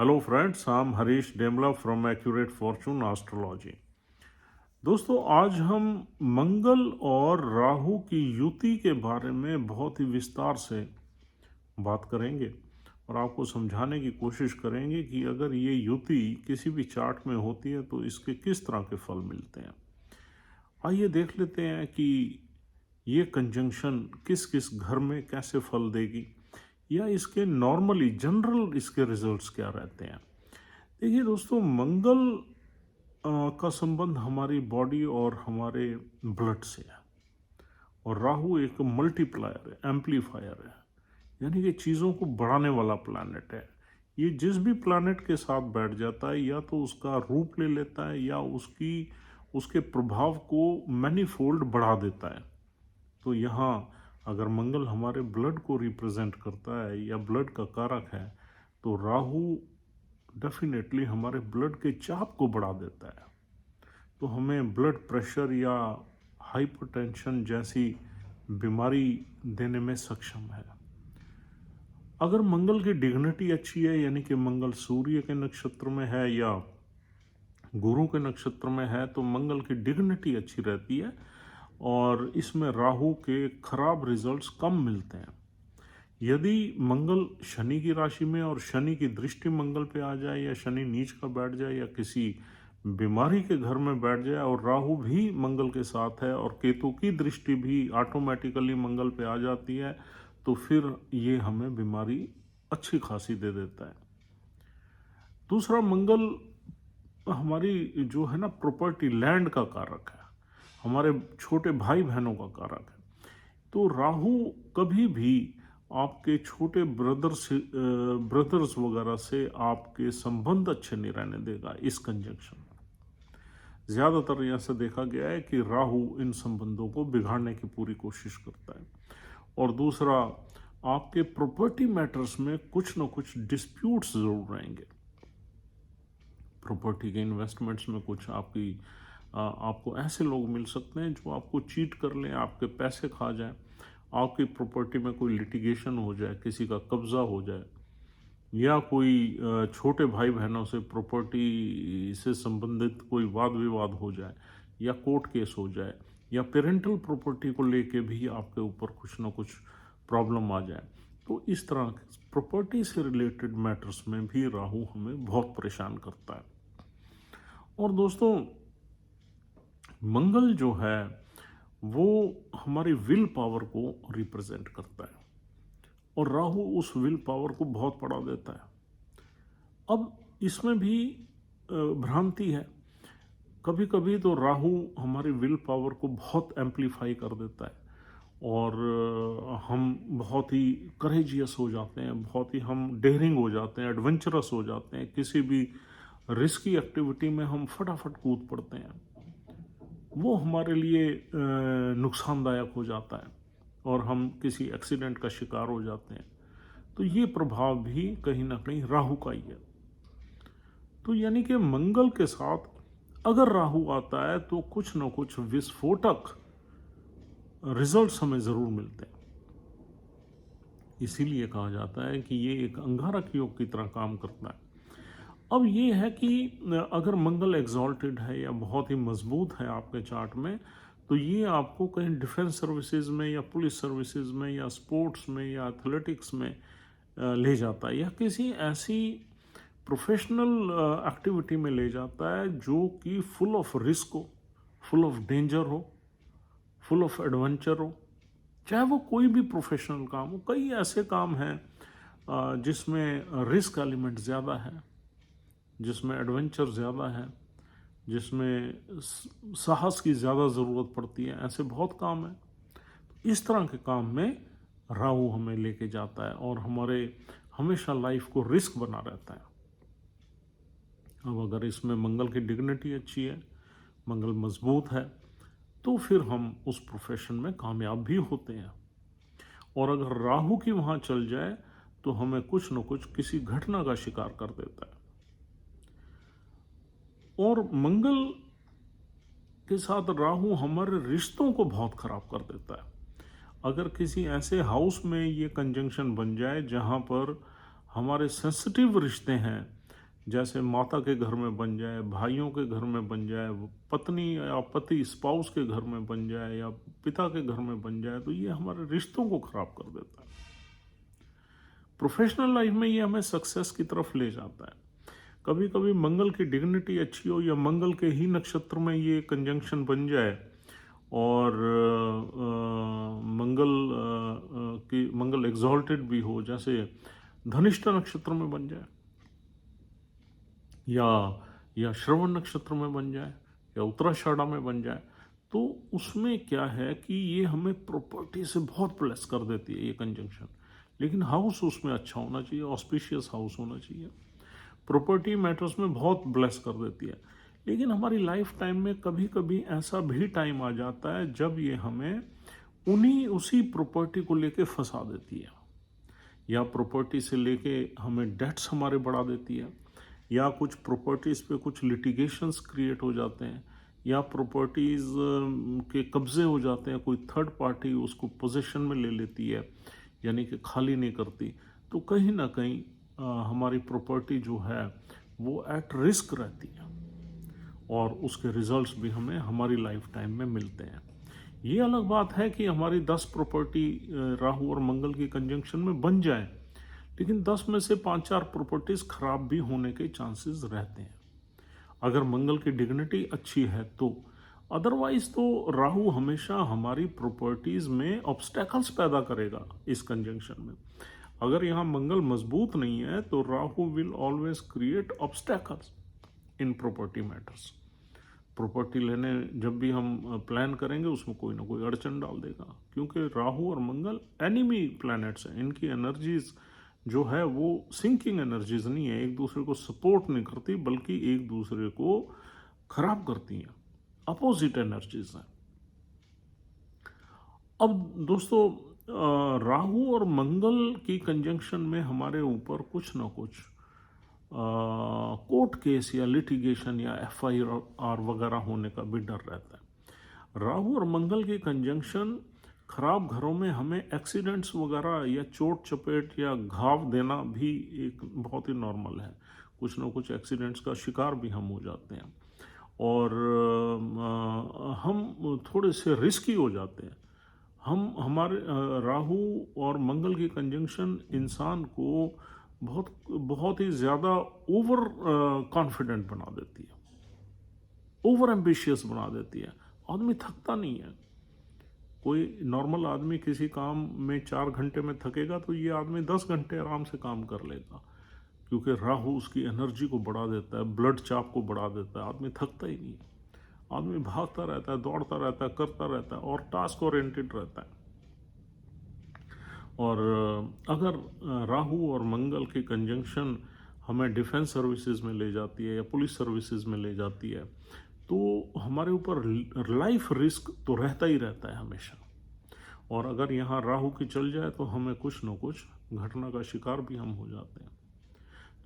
Hello friends, I am Harish Demla from accurate fortune astrology. दोस्तों, आज हम मंगल और राहु की युति के बारे में बहुत ही विस्तार से बात करेंगे और आपको समझाने की कोशिश करेंगे कि अगर ये युति किसी भी चार्ट में होती है तो इसके किस तरह के फल मिलते हैं। आइए देख लेते हैं कि ये कंजंक्शन किस किस घर में कैसे फल देगी या इसके नॉर्मली जनरल इसके रिजल्ट्स क्या रहते हैं। देखिए दोस्तों, मंगल का संबंध हमारी बॉडी और हमारे ब्लड से है और राहु एक मल्टीप्लायर है, एम्पलीफायर है, यानी कि चीज़ों को बढ़ाने वाला प्लैनेट है। ये जिस भी प्लैनेट के साथ बैठ जाता है या तो उसका रूप ले लेता है या उसके प्रभाव को मैनीफोल्ड बढ़ा देता है। तो यहाँ अगर मंगल हमारे ब्लड को रिप्रेजेंट करता है या ब्लड का कारक है तो राहु डेफिनेटली हमारे ब्लड के चाप को बढ़ा देता है, तो हमें ब्लड प्रेशर या हाइपरटेंशन जैसी बीमारी देने में सक्षम है। अगर मंगल की डिग्निटी अच्छी है, यानी कि मंगल सूर्य के नक्षत्र में है या गुरु के नक्षत्र में है, तो मंगल की डिग्निटी अच्छी रहती है और इसमें राहु के खराब रिजल्ट्स कम मिलते हैं। यदि मंगल शनि की राशि में और शनि की दृष्टि मंगल पे आ जाए या शनि नीच का बैठ जाए या किसी बीमारी के घर में बैठ जाए और राहु भी मंगल के साथ है और केतु की दृष्टि भी ऑटोमेटिकली मंगल पे आ जाती है, तो फिर ये हमें बीमारी अच्छी खासी दे देता है। दूसरा, मंगल हमारी जो है ना प्रॉपर्टी, लैंड का कारक है, हमारे छोटे भाई बहनों का कारक है। तो राहु कभी भी आपके छोटे ब्रदर्स वगैरह से आपके संबंध अच्छे नहीं रहने देगा। इस कंजंक्शन में ज़्यादातर ऐसा देखा गया है कि राहु इन संबंधों को बिगाड़ने की पूरी कोशिश करता है। और दूसरा, आपके प्रॉपर्टी मैटर्स में कुछ ना कुछ डिस्प्यूट्स जरूर रहेंगे। प्रॉपर्टी के इन्वेस्टमेंट्स में कुछ आपको ऐसे लोग मिल सकते हैं जो आपको चीट कर लें, आपके पैसे खा जाएं, आपकी प्रॉपर्टी में कोई लिटिगेशन हो जाए, किसी का कब्जा हो जाए, या कोई छोटे भाई बहनों से प्रॉपर्टी से संबंधित कोई वाद विवाद हो जाए या कोर्ट केस हो जाए, या पेरेंटल प्रॉपर्टी को लेके भी आपके ऊपर कुछ ना कुछ प्रॉब्लम आ जाए। तो इस तरह प्रॉपर्टी से रिलेटेड मैटर्स में भी राहु हमें बहुत परेशान करता है। और दोस्तों, मंगल जो है वो हमारी विल पावर को रिप्रेजेंट करता है और राहु उस विल पावर को बहुत बढ़ा देता है। अब इसमें भी भ्रांति है, कभी कभी तो राहु हमारी विल पावर को बहुत एम्पलीफाई कर देता है और हम बहुत ही करेजियस हो जाते हैं, बहुत ही हम डेयरिंग हो जाते हैं, एडवेंचरस हो जाते हैं, किसी भी रिस्की एक्टिविटी में हम फटाफट कूद पड़ते हैं। वो हमारे लिए नुकसानदायक हो जाता है और हम किसी एक्सीडेंट का शिकार हो जाते हैं। तो ये प्रभाव भी कहीं ना कहीं राहु का ही है। तो यानी कि मंगल के साथ अगर राहु आता है तो कुछ ना कुछ विस्फोटक रिजल्ट्स हमें ज़रूर मिलते हैं। इसीलिए कहा जाता है कि ये एक अंगारक योग की तरह काम करता है। अब ये है कि अगर मंगल एग्जॉल्टेड है या बहुत ही मजबूत है आपके चार्ट में, तो ये आपको कहीं डिफेंस सर्विसेज में या पुलिस सर्विसेज में या स्पोर्ट्स में या एथलेटिक्स में ले जाता है या किसी ऐसी प्रोफेशनल एक्टिविटी में ले जाता है जो कि फुल ऑफ रिस्क हो, फुल ऑफ डेंजर हो, फुल ऑफ एडवेंचर हो। चाहे वो कोई भी प्रोफेशनल काम हो, कई ऐसे काम हैं जिसमें रिस्क एलिमेंट ज़्यादा है, जिसमें एडवेंचर ज़्यादा है, जिसमें साहस की ज़्यादा ज़रूरत पड़ती है। ऐसे बहुत काम हैं। इस तरह के काम में राहु हमें लेके जाता है और हमारे हमेशा लाइफ को रिस्क बना रहता है। अब अगर इसमें मंगल की डिग्निटी अच्छी है, मंगल मजबूत है, तो फिर हम उस प्रोफेशन में कामयाब भी होते हैं। और अगर राहु की वहाँ चल जाए तो हमें कुछ न कुछ किसी घटना का शिकार कर देता है। और मंगल के साथ राहु हमारे रिश्तों को बहुत खराब कर देता है। अगर किसी ऐसे हाउस में ये कंजंक्शन बन जाए जहाँ पर हमारे सेंसिटिव रिश्ते हैं, जैसे माता के घर में बन जाए, भाइयों के घर में बन जाए, पत्नी या पति स्पाउस के घर में बन जाए, या पिता के घर में बन जाए, तो ये हमारे रिश्तों को खराब कर देता है। प्रोफेशनल लाइफ में ये हमें सक्सेस की तरफ ले जाता है। कभी कभी मंगल की डिग्निटी अच्छी हो या मंगल के ही नक्षत्र में ये कंजंक्शन बन जाए, और मंगल एग्जॉल्टेड भी हो, जैसे धनिष्ठा नक्षत्र में बन जाए, या श्रवण नक्षत्र में बन जाए, या उत्तराषाढ़ा में बन जाए, तो उसमें क्या है कि ये हमें प्रॉपर्टी से बहुत प्लस कर देती है ये कंजंक्शन। लेकिन हाउस उसमें अच्छा होना चाहिए, ऑस्पिशियस हाउस होना चाहिए। प्रॉपर्टी मैटर्स में बहुत ब्लेस कर देती है। लेकिन हमारी लाइफ टाइम में कभी कभी ऐसा भी टाइम आ जाता है जब ये हमें उसी प्रॉपर्टी को लेके फंसा देती है, या प्रॉपर्टी से लेके हमें डेट्स हमारे बढ़ा देती है, या कुछ प्रॉपर्टीज़ पे कुछ लिटिगेशंस क्रिएट हो जाते हैं, या प्रॉपर्टीज़ के कब्जे हो जाते हैं, कोई थर्ड पार्टी उसको पोजीशन में ले लेती है, यानी कि खाली नहीं करती। तो कहीं ना कहीं हमारी प्रॉपर्टी जो है वो एट रिस्क रहती है, और उसके रिजल्ट्स भी हमें हमारी लाइफ टाइम में मिलते हैं। ये अलग बात है कि हमारी 10 प्रॉपर्टी राहु और मंगल की कंजंक्शन में बन जाए, लेकिन 10 में से 5-4 प्रॉपर्टीज खराब भी होने के चांसेस रहते हैं, अगर मंगल की डिग्निटी अच्छी है तो। अदरवाइज तो राहु हमेशा हमारी प्रॉपर्टीज में ऑब्स्टेकल्स पैदा करेगा इस कंजंक्शन में। अगर यहाँ मंगल मजबूत नहीं है तो Rahu will always create obstacles in property matters. Property लेने जब भी हम प्लान करेंगे उसमें कोई ना कोई अड़चन डाल देगा, क्योंकि राहु और मंगल एनिमी प्लैनेट्स हैं। इनकी एनर्जीज जो है वो सिंकिंग एनर्जीज नहीं है, एक दूसरे को सपोर्ट नहीं करती बल्कि एक दूसरे को खराब करती हैं, अपोजिट एनर्जीज हैं। अब दोस्तों, राहु और मंगल की कंजंक्शन में हमारे ऊपर कुछ ना कुछ कोर्ट केस या लिटिगेशन या FIR वगैरह होने का भी डर रहता है। राहु और मंगल की कंजंक्शन खराब घरों में हमें एक्सीडेंट्स वगैरह या चोट चपेट या घाव देना भी एक बहुत ही नॉर्मल है। कुछ ना कुछ एक्सीडेंट्स का शिकार भी हम हो जाते हैं, और हम थोड़े से रिस्की हो जाते हैं। हमारे राहु और मंगल की कंजंक्शन इंसान को बहुत ही ज़्यादा ओवर कॉन्फिडेंट बना देती है, ओवर एम्बिशियस बना देती है। आदमी थकता नहीं है। कोई नॉर्मल आदमी किसी काम में 4 घंटे में थकेगा तो ये आदमी 10 घंटे आराम से काम कर लेगा, क्योंकि राहु उसकी एनर्जी को बढ़ा देता है, ब्लड चाप को बढ़ा देता है। आदमी थकता ही नहीं, आदमी भागता रहता है, दौड़ता रहता है, करता रहता है, और टास्क ओरिएंटेड रहता है। और अगर राहु और मंगल की कंजंक्शन हमें डिफेंस सर्विसेज में ले जाती है या पुलिस सर्विसेज में ले जाती है, तो हमारे ऊपर लाइफ रिस्क तो रहता ही रहता है हमेशा। और अगर यहाँ राहु की चल जाए तो हमें कुछ न कुछ घटना का शिकार भी हम हो जाते हैं।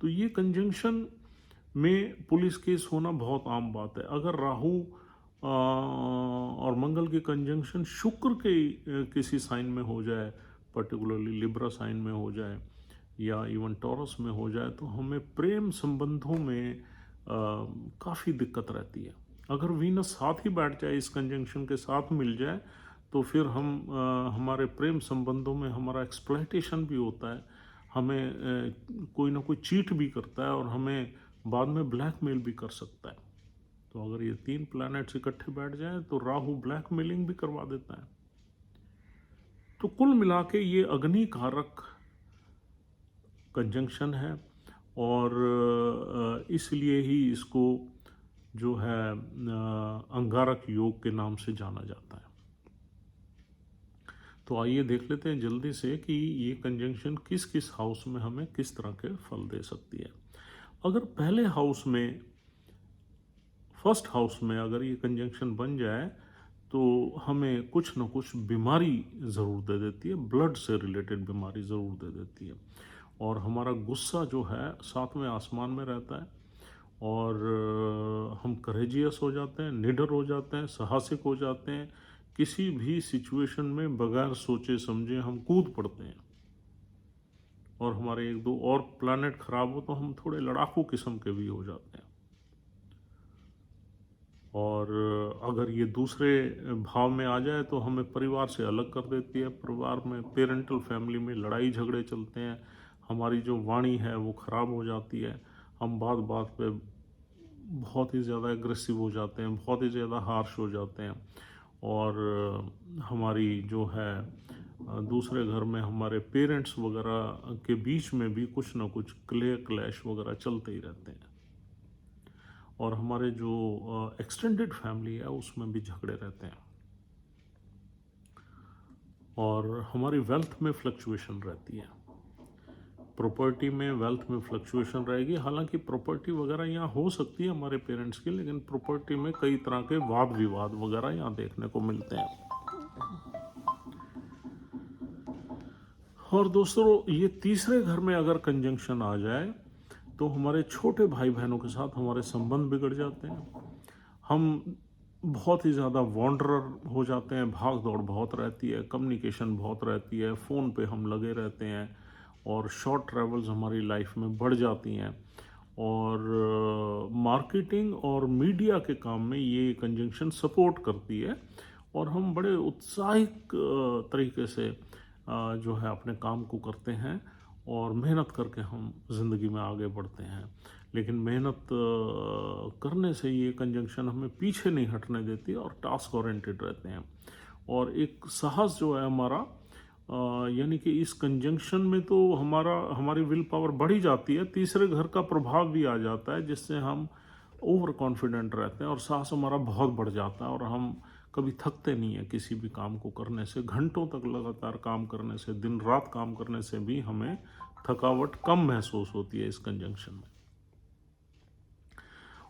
तो ये कंजंक्शन में पुलिस केस होना बहुत आम बात है। अगर राहु और मंगल की कंजंक्शन शुक्र के किसी साइन में हो जाए, पर्टिकुलरली लिब्रा साइन में हो जाए या इवन टॉरस में हो जाए, तो हमें प्रेम संबंधों में काफ़ी दिक्कत रहती है। अगर वीनस साथ ही बैठ जाए, इस कंजंक्शन के साथ मिल जाए, तो फिर हमारे प्रेम संबंधों में हमारा एक्सप्लॉयटेशन भी होता है, हमें कोई ना कोई चीट भी करता है, और हमें बाद में ब्लैकमेल भी कर सकता है। तो अगर ये 3 प्लैनेट्स इकट्ठे बैठ जाएं तो राहु ब्लैकमेलिंग भी करवा देता है। तो कुल मिला के ये अग्नि कारक कंजंक्शन है, और इसलिए ही इसको जो है अंगारक योग के नाम से जाना जाता है। तो आइए देख लेते हैं जल्दी से कि ये कंजंक्शन किस किस हाउस में हमें किस तरह के फल दे सकती है। अगर पहले हाउस में, फर्स्ट हाउस में अगर ये कंजंक्शन बन जाए तो हमें कुछ न कुछ बीमारी ज़रूर दे देती है, ब्लड से रिलेटेड बीमारी ज़रूर दे देती है। और हमारा गुस्सा जो है 7वें आसमान में रहता है, और हम करेजियस हो जाते हैं, निडर हो जाते हैं, साहसिक हो जाते हैं। किसी भी सिचुएशन में बगैर सोचे समझे हम कूद पड़ते हैं। और हमारे एक दो और प्लैनेट खराब हो तो हम थोड़े लड़ाकू किस्म के भी हो जाते हैं। और अगर ये दूसरे भाव में आ जाए तो हमें परिवार से अलग कर देती है। परिवार में, पेरेंटल फैमिली में लड़ाई झगड़े चलते हैं, हमारी जो वाणी है वो ख़राब हो जाती है, हम बात बात पे बहुत ही ज़्यादा एग्रेसिव हो जाते हैं, बहुत ही ज़्यादा हार्श हो जाते हैं। और हमारी जो है दूसरे घर में हमारे पेरेंट्स वगैरह के बीच में भी कुछ ना कुछ क्लैश वगैरह चलते ही रहते हैं। और हमारे जो एक्सटेंडेड फैमिली है उसमें भी झगड़े रहते हैं। और हमारी वेल्थ में फ्लक्चुएशन रहती है, प्रॉपर्टी में, वेल्थ में फ्लक्चुएशन रहेगी। हालांकि प्रॉपर्टी वगैरह यहाँ हो सकती है हमारे पेरेंट्स की, लेकिन प्रॉपर्टी में कई तरह के वाद विवाद वगैरह यहाँ देखने को मिलते हैं। और दोस्तों, ये तीसरे घर में अगर कंजंक्शन आ जाए तो हमारे छोटे भाई बहनों के साथ हमारे संबंध बिगड़ जाते हैं। हम बहुत ही ज़्यादा वॉन्डरर हो जाते हैं, भाग दौड़ बहुत रहती है, कम्युनिकेशन बहुत रहती है, फ़ोन पे हम लगे रहते हैं और शॉर्ट ट्रैवल्स हमारी लाइफ में बढ़ जाती हैं। और मार्केटिंग और मीडिया के काम में ये कंजंक्शन सपोर्ट करती है और हम बड़े उत्साहित तरीके से जो है अपने काम को करते हैं और मेहनत करके हम ज़िंदगी में आगे बढ़ते हैं। लेकिन मेहनत करने से ये कंजंक्शन हमें पीछे नहीं हटने देती और टास्क ओरिएंटेड रहते हैं। और एक साहस जो है हमारा, यानी कि इस कंजंक्शन में तो हमारी विल पावर बढ़ी जाती है, तीसरे घर का प्रभाव भी आ जाता है जिससे हम ओवर कॉन्फिडेंट रहते हैं और साहस हमारा बहुत बढ़ जाता है और हम कभी थकते नहीं है किसी भी काम को करने से। घंटों तक लगातार काम करने से, दिन रात काम करने से भी हमें थकावट कम महसूस होती है इस कंजंक्शन में।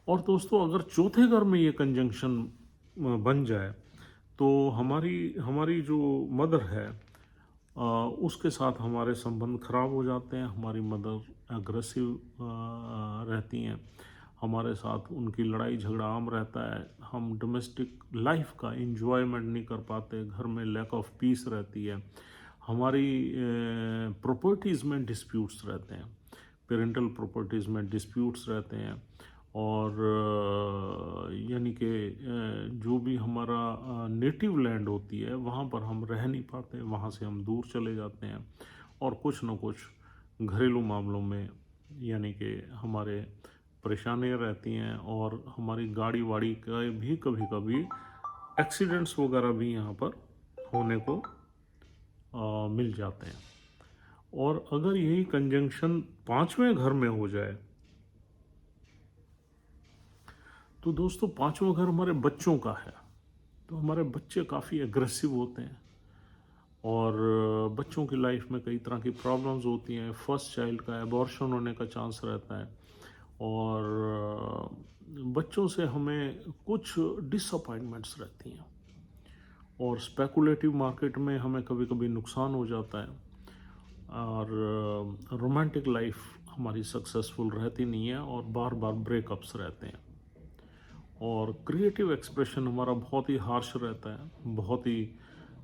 और दोस्तों, अगर चौथे घर में ये कंजंक्शन बन जाए तो हमारी हमारी जो मदर है उसके साथ हमारे संबंध खराब हो जाते हैं। हमारी मदर एग्रेसिव रहती हैं, हमारे साथ उनकी लड़ाई झगड़ा आम रहता है, हम डोमेस्टिक लाइफ का इंजॉयमेंट नहीं कर पाते, घर में लैक ऑफ पीस रहती है, हमारी प्रॉपर्टीज़ में डिस्प्यूट्स रहते हैं, पेरेंटल प्रॉपर्टीज़ में डिस्प्यूट्स रहते हैं। और यानी कि जो भी हमारा नेटिव लैंड होती है वहाँ पर हम रह नहीं पाते, वहाँ से हम दूर चले जाते हैं और कुछ न कुछ घरेलू मामलों में यानी कि हमारे परेशानियाँ रहती हैं और हमारी गाड़ी वाड़ी का भी कभी कभी एक्सीडेंट्स वगैरह भी यहाँ पर होने को मिल जाते हैं। और अगर यही कंजंक्शन पांचवें घर में हो जाए तो दोस्तों, पांचवा घर हमारे बच्चों का है, तो हमारे बच्चे काफ़ी एग्रेसिव होते हैं और बच्चों की लाइफ में कई तरह की प्रॉब्लम्स होती हैं। फर्स्ट चाइल्ड का एबॉर्शन होने का चांस रहता है और बच्चों से हमें कुछ डिसअपॉइंटमेंट्स रहती हैं और स्पेकुलेटिव मार्केट में हमें कभी कभी नुकसान हो जाता है और रोमांटिक लाइफ हमारी सक्सेसफुल रहती नहीं है और बार बार ब्रेकअप्स रहते हैं। और क्रिएटिव एक्सप्रेशन हमारा बहुत ही हार्श रहता है, बहुत ही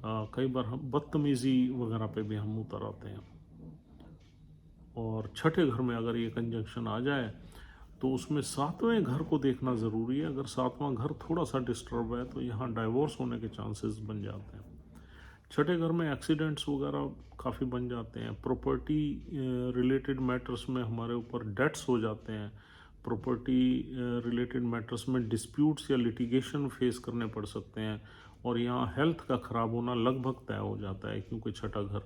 कई बार हम बदतमीज़ी वगैरह पे भी हम उतर आते हैं। और छठे घर में अगर ये कंजंक्शन आ जाए तो उसमें सातवें घर को देखना ज़रूरी है। अगर सातवां घर थोड़ा सा डिस्टर्ब है तो यहाँ डाइवोर्स होने के चांसेस बन जाते हैं। छठे घर में एक्सीडेंट्स वगैरह काफ़ी बन जाते हैं, प्रॉपर्टी रिलेटेड मैटर्स में हमारे ऊपर डेट्स हो जाते हैं, प्रॉपर्टी रिलेटेड मैटर्स में डिस्प्यूट्स या लिटिगेशन फेस करने पड़ सकते हैं और यहाँ हेल्थ का ख़राब होना लगभग तय हो जाता है क्योंकि छठा घर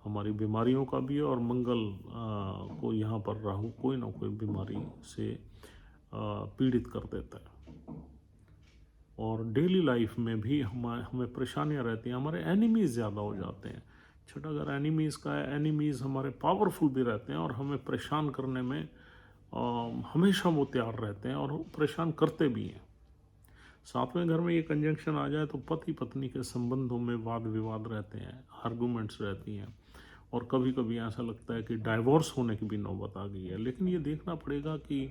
हमारी बीमारियों का भी है और मंगल को यहाँ पर राहु कोई ना कोई बीमारी से पीड़ित कर देता है। और डेली लाइफ में भी हमें परेशानियाँ रहती हैं, हमारे एनिमीज़ ज़्यादा हो जाते हैं। छठा घर एनिमीज़ का है, एनिमीज़ हमारे पावरफुल भी रहते हैं और हमें परेशान करने में हमेशा वो तैयार रहते हैं और परेशान करते भी हैं। सातवें घर में ये कंजंक्शन आ जाए तो पति पत्नी के संबंधों में वाद विवाद रहते हैं, आर्गूमेंट्स रहती हैं और कभी कभी ऐसा लगता है कि डाइवोर्स होने की भी नौबत आ गई है। लेकिन ये देखना पड़ेगा कि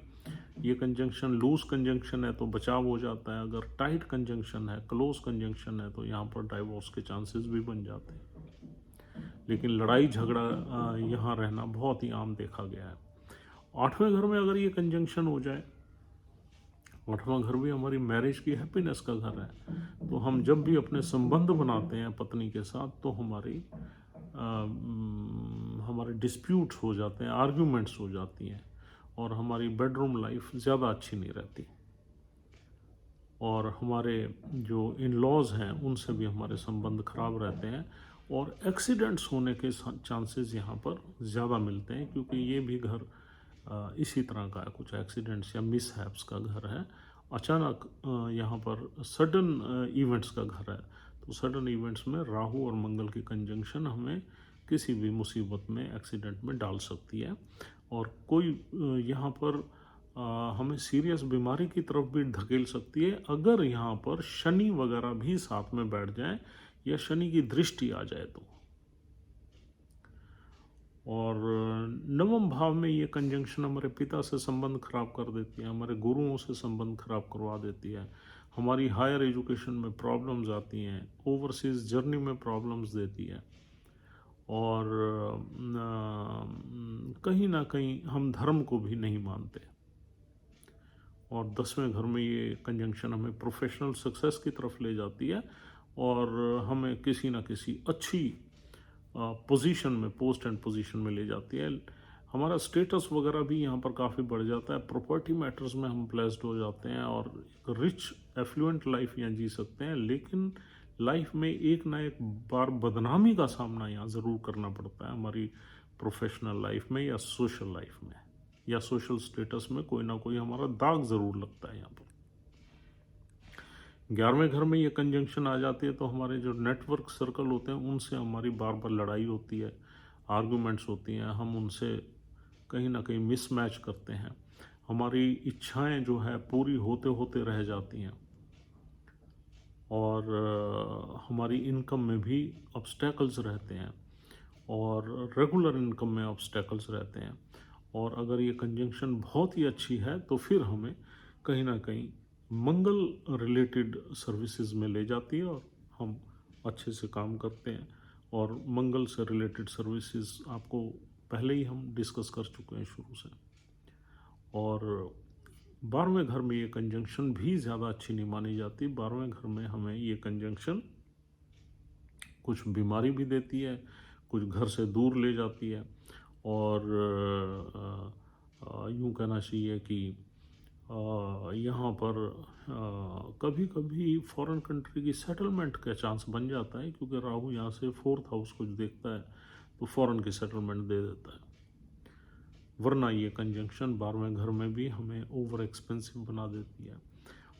ये कंजंक्शन लूज कंजंक्शन है तो बचाव हो जाता है, अगर टाइट कंजंक्शन है, क्लोज कंजंक्शन है तो यहाँ पर डाइवोर्स के चांसेस भी बन जाते हैं। लेकिन लड़ाई झगड़ा यहाँ रहना बहुत ही आम देखा गया है। 8वें घर में अगर ये कंजंक्शन हो जाए, 8वां घर भी हमारी मैरिज की हैप्पीनेस का घर है, तो हम जब भी अपने संबंध बनाते हैं पत्नी के साथ तो हमारे डिस्प्यूट्स हो जाते हैं, आर्ग्यूमेंट्स हो जाती हैं और हमारी बेडरूम लाइफ ज़्यादा अच्छी नहीं रहती, और हमारे जो इन लॉज हैं उनसे भी हमारे संबंध खराब रहते हैं, और एक्सीडेंट्स होने के चांसेस यहाँ पर ज़्यादा मिलते हैं, क्योंकि ये भी घर इसी तरह का है, कुछ एक्सीडेंट्स या मिसहैप्स का घर है। अचानक यहाँ पर सडन इवेंट्स का घर है, तो सडन इवेंट्स में राहु और मंगल की कंजंक्शन हमें किसी भी मुसीबत में, एक्सीडेंट में डाल सकती है, और कोई यहाँ पर हमें सीरियस बीमारी की तरफ भी धकेल सकती है अगर यहाँ पर शनि वगैरह भी साथ में बैठ जाए या शनि की दृष्टि आ जाए तो। और 9वें भाव में ये कंजंक्शन हमारे पिता से संबंध खराब कर देती है, हमारे गुरुओं से संबंध खराब करवा देती है, हमारी हायर एजुकेशन में प्रॉब्लम्स आती हैं, ओवरसीज जर्नी में प्रॉब्लम्स देती है, और कहीं ना कहीं हम धर्म को भी नहीं मानते। और 10वें घर में ये कंजंक्शन हमें प्रोफेशनल सक्सेस की तरफ ले जाती है और हमें किसी ना किसी अच्छी पोजीशन में, पोस्ट एंड पोजीशन में ले जाती है। हमारा स्टेटस वगैरह भी यहाँ पर काफ़ी बढ़ जाता है, प्रॉपर्टी मैटर्स में हम ब्लेस्ड हो जाते हैं और एक रिच एफ्लुएंट लाइफ यहाँ जी सकते हैं, लेकिन लाइफ में एक ना एक बार बदनामी का सामना यहाँ ज़रूर करना पड़ता है, हमारी प्रोफेशनल लाइफ में या सोशल लाइफ में या सोशल स्टेटस में कोई ना कोई हमारा दाग ज़रूर लगता है यहाँ पर। 11वें घर में ये कंजंक्शन आ जाती है तो हमारे जो नेटवर्क सर्कल होते हैं उनसे हमारी बार बार लड़ाई होती है, आर्गूमेंट्स होती हैं, हम उनसे कहीं ना कहीं मिसमैच करते हैं, हमारी इच्छाएं जो है पूरी होते होते रह जाती हैं, और हमारी इनकम में भी ऑब्स्टेकल्स रहते हैं और रेगुलर इनकम में ऑब्स्टेकल्स रहते हैं। और अगर ये कंजंक्शन बहुत ही अच्छी है तो फिर हमें कहीं ना कहीं मंगल रिलेटेड सर्विसेज में ले जाती है और हम अच्छे से काम करते हैं। और मंगल से रिलेटेड सर्विसेज आपको पहले ही हम डिस्कस कर चुके हैं शुरू से। और 12वें घर में ये कंजंक्शन भी ज़्यादा अच्छी नहीं मानी जाती। 12वें घर में हमें ये कंजंक्शन कुछ बीमारी भी देती है, कुछ घर से दूर ले जाती है, और यूँ कहना चाहिए कि यहाँ पर कभी कभी फॉरेन कंट्री की सेटलमेंट का चांस बन जाता है, क्योंकि राहु यहाँ से 4th हाउस को देखता है तो फॉरेन की सेटलमेंट दे देता है। वरना ये कंजंक्शन 12वें घर में भी हमें ओवर एक्सपेंसिव बना देती है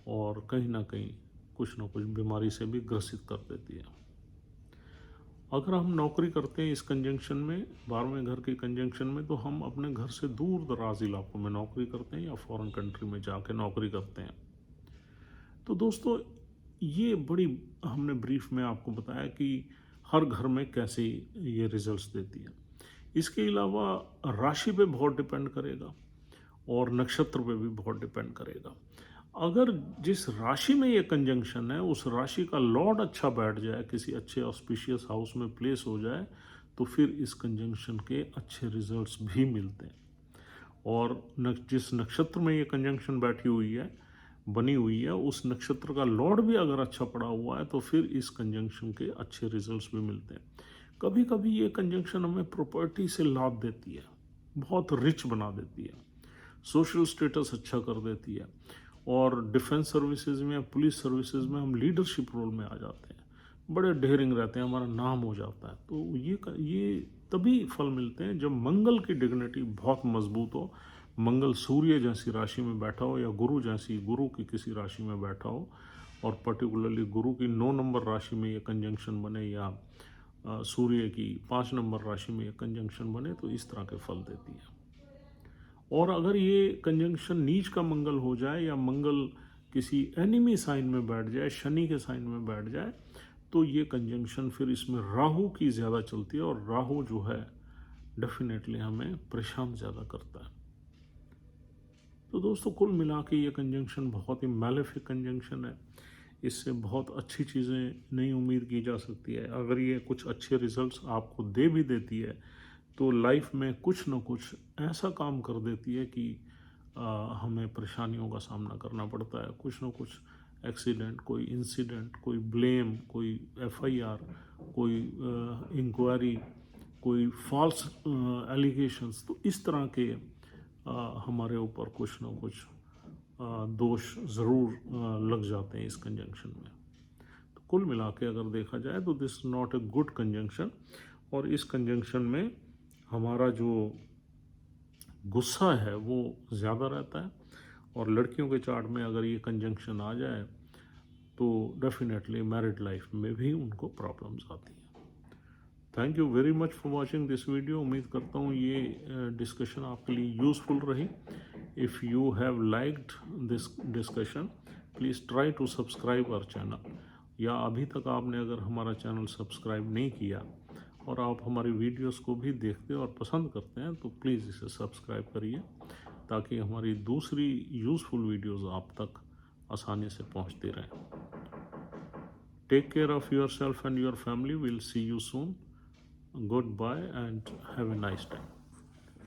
और कहीं ना कुछ बीमारी से भी ग्रसित कर देती है। अगर हम नौकरी करते हैं इस कंजंक्शन में, 12वें घर के कंजंक्शन में, तो हम अपने घर से दूर दराज इलाकों में नौकरी करते हैं या फॉरेन कंट्री में जाके नौकरी करते हैं। तो दोस्तों ये बड़ी हमने ब्रीफ में आपको बताया कि हर घर में कैसे ये रिजल्ट्स देती है। इसके अलावा राशि पे बहुत डिपेंड करेगा और नक्षत्र पे भी बहुत डिपेंड करेगा। अगर जिस राशि में ये कंजंक्शन है उस राशि का लॉर्ड अच्छा बैठ जाए, किसी अच्छे ऑस्पिशियस हाउस में प्लेस हो जाए, तो फिर इस कंजंक्शन के अच्छे रिजल्ट्स भी मिलते हैं। और जिस नक्षत्र में ये कंजंक्शन बैठी हुई है, बनी हुई है, उस नक्षत्र का लॉर्ड भी अगर अच्छा पड़ा हुआ है तो फिर इस कंजंक्शन के अच्छे रिजल्ट्स भी मिलते हैं। कभी कभी ये कंजंक्शन हमें प्रॉपर्टी से लाभ देती है, बहुत रिच बना देती है, सोशल स्टेटस अच्छा कर देती है, और डिफेंस सर्विसेज में या पुलिस सर्विसेज में हम लीडरशिप रोल में आ जाते हैं, बड़े डेयरिंग रहते हैं, हमारा नाम हो जाता है। तो ये तभी फल मिलते हैं जब मंगल की डिग्निटी बहुत मजबूत हो, मंगल सूर्य जैसी राशि में बैठा हो या गुरु की किसी राशि में बैठा हो, और पर्टिकुलरली गुरु की 9 नंबर राशि में ये कंजंक्शन बने या सूर्य की 5 नंबर राशि में ये कंजंक्शन बने, तो इस तरह के फल देती है। और अगर ये कंजंक्शन नीच का मंगल हो जाए या मंगल किसी एनिमी साइन में बैठ जाए, शनि के साइन में बैठ जाए, तो ये कंजंक्शन फिर इसमें राहु की ज़्यादा चलती है, और राहु जो है डेफिनेटली हमें परेशान ज़्यादा करता है। तो दोस्तों कुल मिला के ये कंजंक्शन बहुत ही मैलेफिक कंजंक्शन है। इससे बहुत अच्छी चीज़ें नहीं उम्मीद की जा सकती है। अगर ये कुछ अच्छे रिजल्ट्स आपको दे भी देती है तो लाइफ में कुछ न कुछ ऐसा काम कर देती है कि हमें परेशानियों का सामना करना पड़ता है। कुछ न कुछ एक्सीडेंट, कोई इंसिडेंट, कोई ब्लेम, कोई एफआईआर, कोई इंक्वायरी, कोई फॉल्स एलिगेशंस, तो इस तरह के हमारे ऊपर कुछ न कुछ दोष ज़रूर लग जाते हैं इस कंजंक्शन में। तो कुल मिला के अगर देखा जाए तो this not a good conjunction, और इस कंजंक्शन में हमारा जो गुस्सा है वो ज़्यादा रहता है, और लड़कियों के चार्ट में अगर ये कंजंक्शन आ जाए तो डेफिनेटली मैरिड लाइफ में भी उनको प्रॉब्लम्स आती हैं। Thank you very much for watching this video. उम्मीद करता हूँ ये डिस्कशन आपके लिए यूज़फुल रही। If you have liked this discussion, please try to subscribe our channel, या अभी तक आपने अगर हमारा चैनल सब्सक्राइब नहीं किया और आप हमारी वीडियोस को भी देखते और पसंद करते हैं तो प्लीज़ इसे सब्सक्राइब करिए, ताकि हमारी दूसरी यूज़फुल वीडियोस आप तक आसानी से पहुंचती रहें। Take care of yourself and your family. Will see you soon. Goodbye and have a nice time.